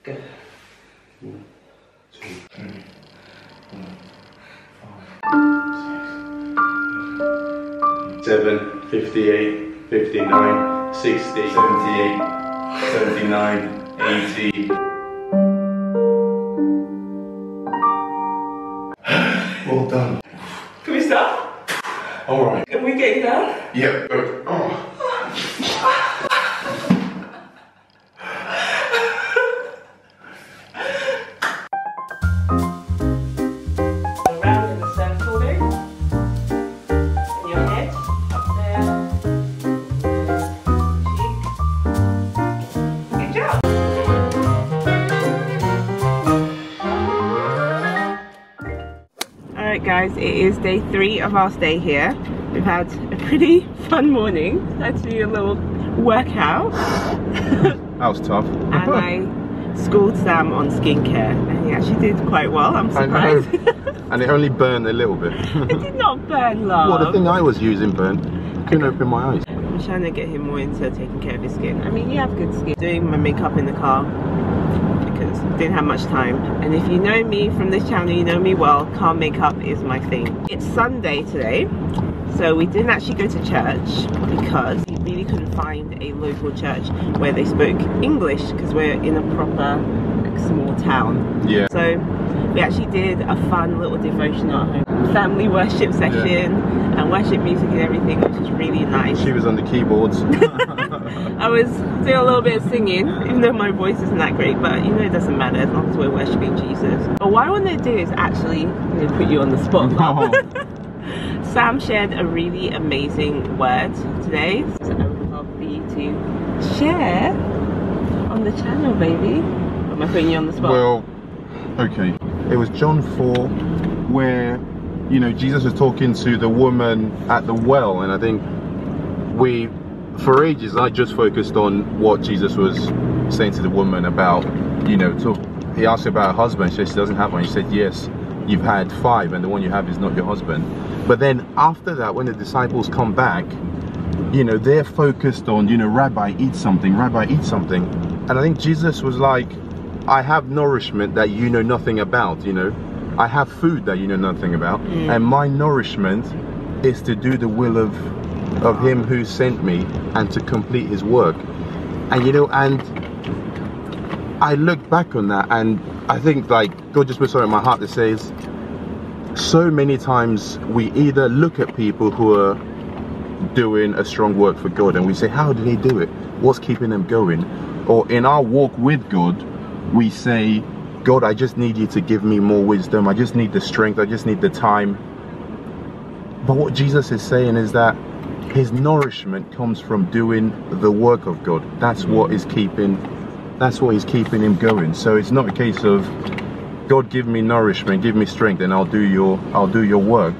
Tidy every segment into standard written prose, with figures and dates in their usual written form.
Go. 1, 2, 3, 4, 5, 6, 7, 58, 59, 60, 78, 79, 80. Well done. Can we stop? Alright. Are we getting down? Yep. Oh. Around in the circle there. And your head up there. Cheek. Good job. Alright guys, it is day 3 of our stay here. We've had a pretty fun morning. Had to do a little workout. That was tough. And I schooled Sam on skincare and he actually did quite well, I'm surprised. And it only burned a little bit. It did not burn, love. Well, the thing I was using burned. Couldn't open my eyes. I'm trying to get him more into taking care of his skin. I mean, you have good skin. Doing my makeup in the car because I didn't have much time. And if you know me from this channel, you know me well, car makeup is my thing. It's Sunday today, so we didn't actually go to church because we really couldn't find a local church where they spoke English because we're in a proper like, small town. Yeah. So we actually did a fun little devotional at home. Family worship session and worship music and everything, which was really nice. She was on the keyboards. I was doing a little bit of singing, even though my voice isn't that great, but you know it doesn't matter as long as we're worshipping Jesus. But what I want to do is actually, I'm going to put you on the spot. Oh. Sam shared a really amazing word today, so I would love for you to share on the channel, baby. Am I putting you on the spot? Well, okay. It was John 4 where, you know, Jesus was talking to the woman at the well, and I think for ages I just focused on what Jesus was saying to the woman about, you know, he asked her about her husband. She said she doesn't have one. He said, yes, you've had 5 and the one you have is not your husband. But then after that, when the disciples come back, you know, they're focused on, you know, Rabbi, eat something, Rabbi, eat something. And I think Jesus was like, I have nourishment that you know nothing about, you know. I have food that you know nothing about. And my nourishment is to do the will of him who sent me and to complete his work. And you know, and I look back on that and I think like God just put something in my heart that says, so many times we either look at people who are doing a strong work for God and we say, how did he do it? What's keeping them going? Or in our walk with God, we say, God, I just need you to give me more wisdom. I just need the strength. I just need the time. But what Jesus is saying is that his nourishment comes from doing the work of God. That's what is keeping him going. So it's not a case of God, give me nourishment, give me strength, and I'll do your work.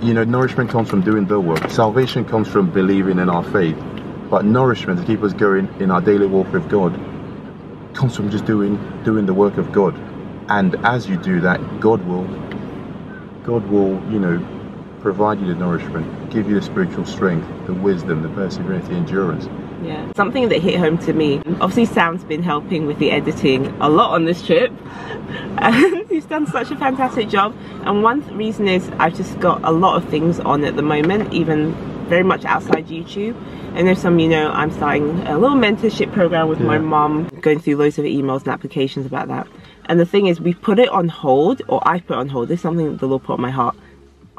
You know, nourishment comes from doing the work. Salvation comes from believing in our faith. But nourishment to keep us going in our daily walk with God comes from just doing the work of God. And as you do that, God will, you know, provide you the nourishment, give you the spiritual strength, the wisdom, the perseverance, the endurance. Yeah, something that hit home to me, obviously Sam's been helping with the editing a lot on this trip and he's done such a fantastic job. And one reason is I've just got a lot of things on at the moment, even very much outside YouTube. And there's some, you know, I'm starting a little mentorship program with my mom, going through loads of emails and applications about that. And the thing is, we put it on hold, or I put it on hold. This is something that the Lord put on my heart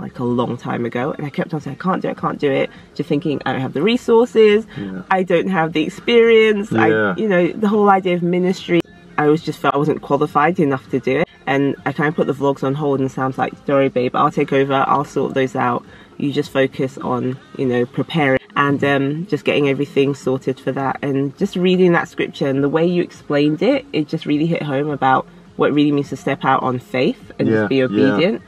like a long time ago, and I kept on saying I can't do it, just thinking I don't have the resources, I don't have the experience, you know, the whole idea of ministry, I always just felt I wasn't qualified enough to do it. And I kind of put the vlogs on hold and Sam's like, sorry babe, I'll take over, I'll sort those out, you just focus on, you know, preparing and just getting everything sorted for that. And just reading that scripture and the way you explained it, it just really hit home about what it really means to step out on faith and just be obedient.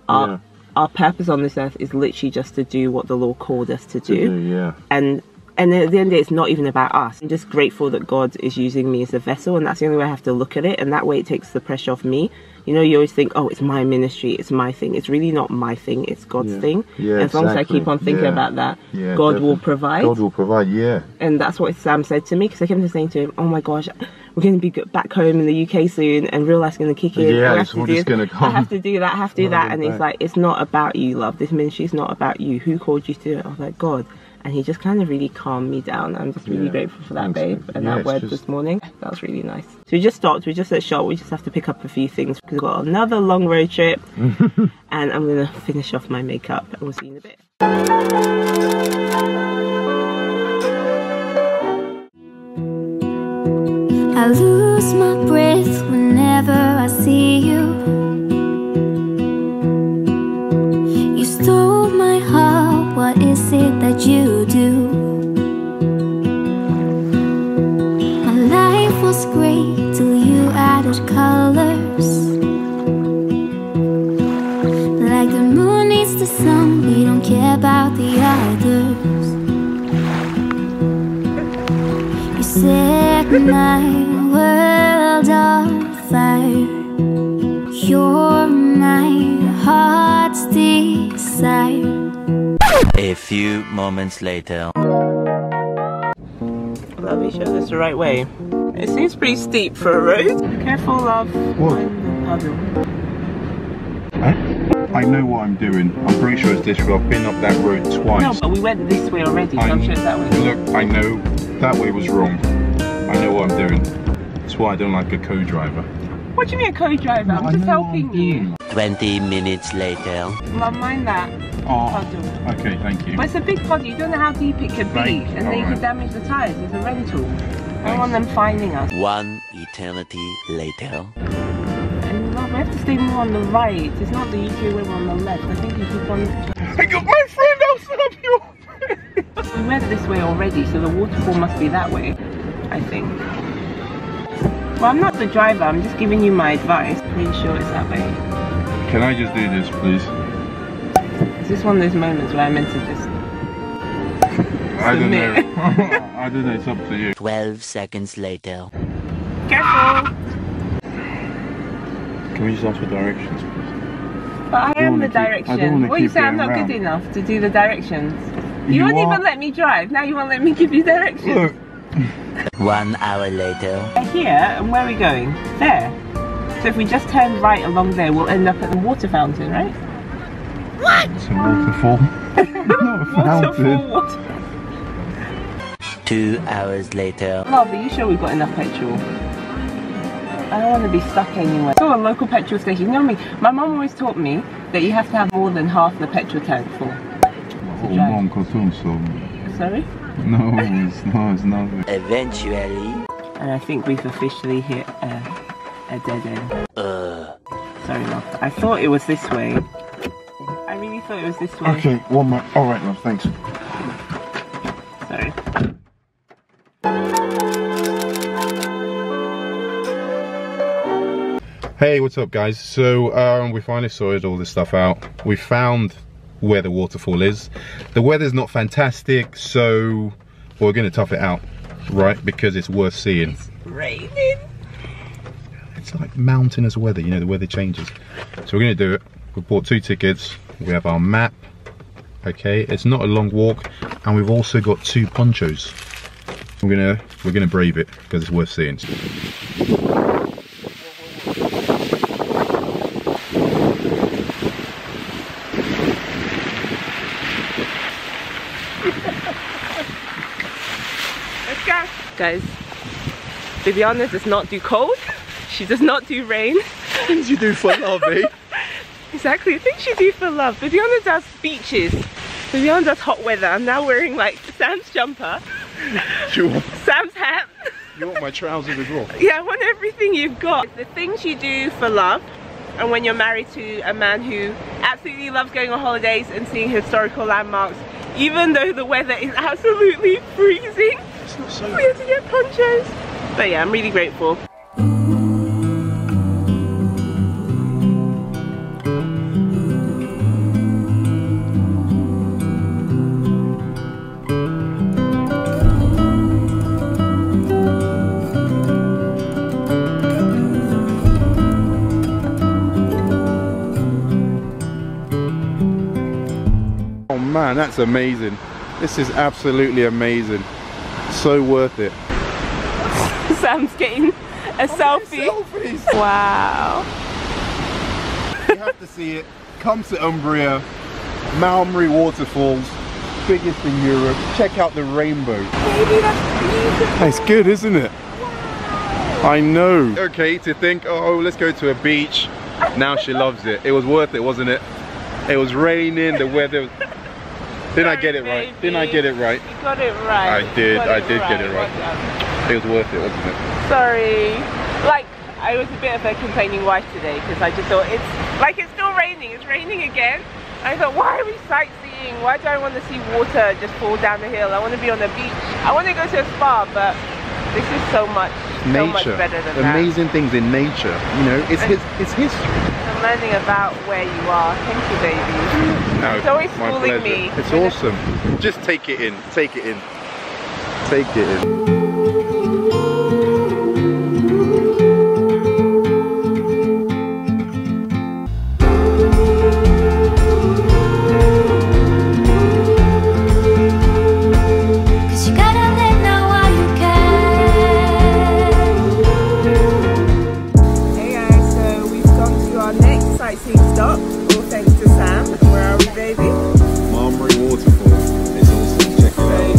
Our purpose on this earth is literally just to do what the Lord called us to do. And at the end of the day, it's not even about us. I'm just grateful that God is using me as a vessel, and that's the only way I have to look at it, and that way it takes the pressure off me. You know, you always think, oh, it's my ministry, it's my thing. It's really not my thing, it's God's thing. And as long as I keep on thinking about that, God will provide. God will provide, And that's what Sam said to me, because I kept on saying to him, oh my gosh, we're going to be back home in the UK soon and real life's going to kick in. Yeah, it's all just going to come. I have to do that, I have to do that. And he's like, it's not about you, love. This ministry is not about you. Who called you to do it? I was like, God. And he just kind of really calmed me down. I'm just really grateful for that, babe. And that word this morning, that was really nice. So we just stopped, we're just at shop. We just have to pick up a few things because we've got another long road trip. And I'm going to finish off my makeup and we'll see you in a bit. I lose my breath whenever I see you. You stole my heart, what is it that you do? My life was great till you added colors. Like the moon needs the sun, we don't care about the others. You set my world on fire. You're my heart's desire. A few moments later. Love, you sure this is the right way? It seems pretty steep for a road. Careful, love. What? I know what I'm doing. I'm pretty sure it's this road. I've been up that road twice. No, but we went this way already, so I'm sure it's that way. Look, I know that way was wrong. I know what I'm doing. That's why I don't like a co-driver. What do you mean a co-driver? I'm just helping you. 20 minutes later. Love, mind that. Puddle. Okay, thank you. But it's a big puddle. You don't know how deep it could be. And then you could damage the tyres. It's a rental. I don't want them finding us. One eternity later. And love, we have to stay more on the right. It's not the UK way, we're on the left. I think you keep on... I got my friend outside you! We went this way already, so the waterfall must be that way, I think. Well, I'm not the driver, I'm just giving you my advice. Pretty sure it's that way. Can I just do this, please? Is this one of those moments where I meant to just... I don't know. I don't know, it's up to you. 12 seconds later. Careful! Can we just ask for directions, please? But I am the direction. What, you say I'm not good enough to do the directions? You won't even let me drive, now you won't let me give you directions. Look. 1 hour later. We're here, and where are we going? There. So if we just turn right along there, we'll end up at the water fountain, right? What? It's a waterfall. Waterfall, water. 2 hours later. Love, are you sure we've got enough petrol? I don't want to be stuck anywhere. So a local petrol station. You know me, my mum always taught me that you have to have more than half the petrol tank full. Sorry? No, it's not. Eventually. And I think we've officially hit a dead end. Sorry, love. I thought it was this way. I really thought it was this way. Okay, one more. Alright, love, thanks. Sorry. Hey, what's up, guys? So we finally sorted all this stuff out. We found where the waterfall is. The weather's not fantastic, so we're gonna tough it out, right? Because it's worth seeing. It's raining. It's like mountainous weather, you know, the weather changes. So we're gonna do it. We bought 2 tickets. We have our map. Okay, it's not a long walk, and we've also got 2 ponchos. We're gonna brave it because it's worth seeing. Let's go. Guys, Bibiana does not do cold. She does not do rain. Things you do for love, eh? Exactly, things you do for love. Bibiana does beaches. Bibiana does hot weather. I'm now wearing like Sam's jumper. Sure. Sam's hat. You want my trousers as well? Yeah, I want everything you've got. The things you do for love, and when you're married to a man who absolutely loves going on holidays and seeing historical landmarks, even though the weather is absolutely freezing. It's not so We have to get ponchos. But yeah, I'm really grateful. Oh man, that's amazing. This is absolutely amazing. So worth it. Sam's getting A selfie. Selfies. Wow. You have to see it. Come to Umbria, Malmry waterfalls, biggest in Europe. Check out the rainbow. Baby, that's beautiful. That's good, isn't it? I know. Okay, to think, oh, let's go to a beach. Now she loves it. It was worth it, wasn't it? It was raining, the weather. Didn't I get it right? Didn't I get it right? You got it right. I did get it right. It was worth it, wasn't it? Sorry. Like, I was a bit of a complaining wife today because I just thought it's still raining. It's raining again. I thought, why are we sightseeing? Why do I want to see water just fall down the hill? I want to be on the beach. I want to go to a spa, but this is so much better than that. Amazing things in nature. You know, it's history. I'm learning about where you are. Thank you, baby. No, it's always my schooling pleasure. me. It's awesome. Just take it in. Take it in. Take it in. Stop. All thanks to Sam. Where are we, baby? Malmry waterfall. It's awesome. Check it out.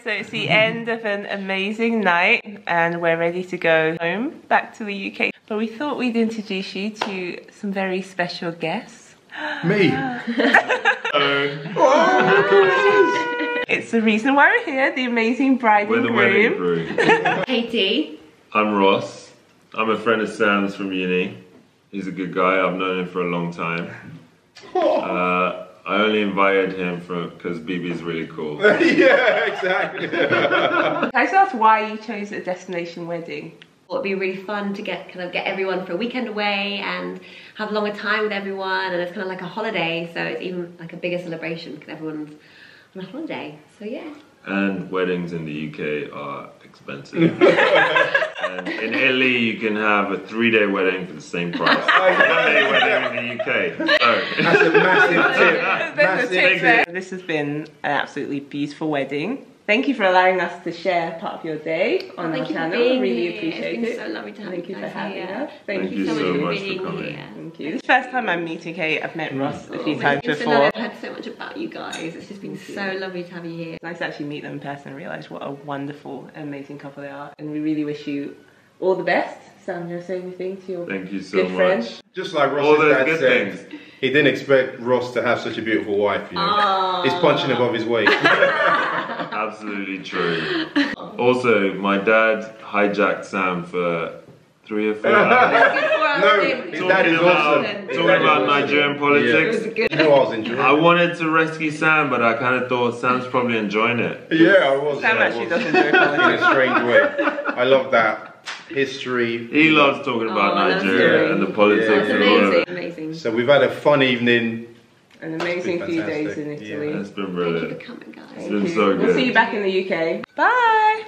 So it's the end of an amazing night and we're ready to go home, back to the UK. But we thought we'd introduce you to some very special guests. Me? It's the reason why we're here, the amazing bride and groom. Katie. I'm Ross. I'm a friend of Sam's from uni. He's a good guy. I've known him for a long time. I only invited him because BB's really cool. Yeah, exactly. Can I just ask why you chose a destination wedding? It'd be really fun to get everyone for a weekend away and have longer time with everyone, and it's kind of like a holiday, so it's even like a bigger celebration because everyone's on a holiday. So yeah. And weddings in the UK are expensive. And in Italy, you can have a 3-day wedding for the same price. A 1-day wedding in the UK. So. That's a massive tip. There's a tip there. This has been an absolutely beautiful wedding. Thank you for allowing us to share part of your day on our channel. I really appreciate it. It's been so lovely to have Thank you for having us. Thank you so much for coming. Thank you. It's the first time I'm meeting Kate. I've met Ross a few times before. I've heard so much about you guys. It's just been so lovely to have you here. It's nice to actually meet them in person and realise what a wonderful, amazing couple they are. And we really wish you all the best. Sam, you're saying anything to your good friend? Just like Ross's dad said, he didn't expect Ross to have such a beautiful wife, you know. He's punching above his weight. Absolutely true. Also, my dad hijacked Sam for 3 or 4 hours. No, his dad is awesome. Talking about Nigerian politics. You know I was enjoying it. I wanted to rescue Sam, but I kind of thought Sam's probably enjoying it. Yeah, I was. Sam actually does enjoy politics. In a strange way. I love that. History. He loves talking about Nigeria and the politics of the world. Amazing. So we've had a fun evening. An amazing few days in Italy. Yeah, it's been brilliant. Thank you for coming, guys. It's been so good. We'll see you back in the UK. Bye!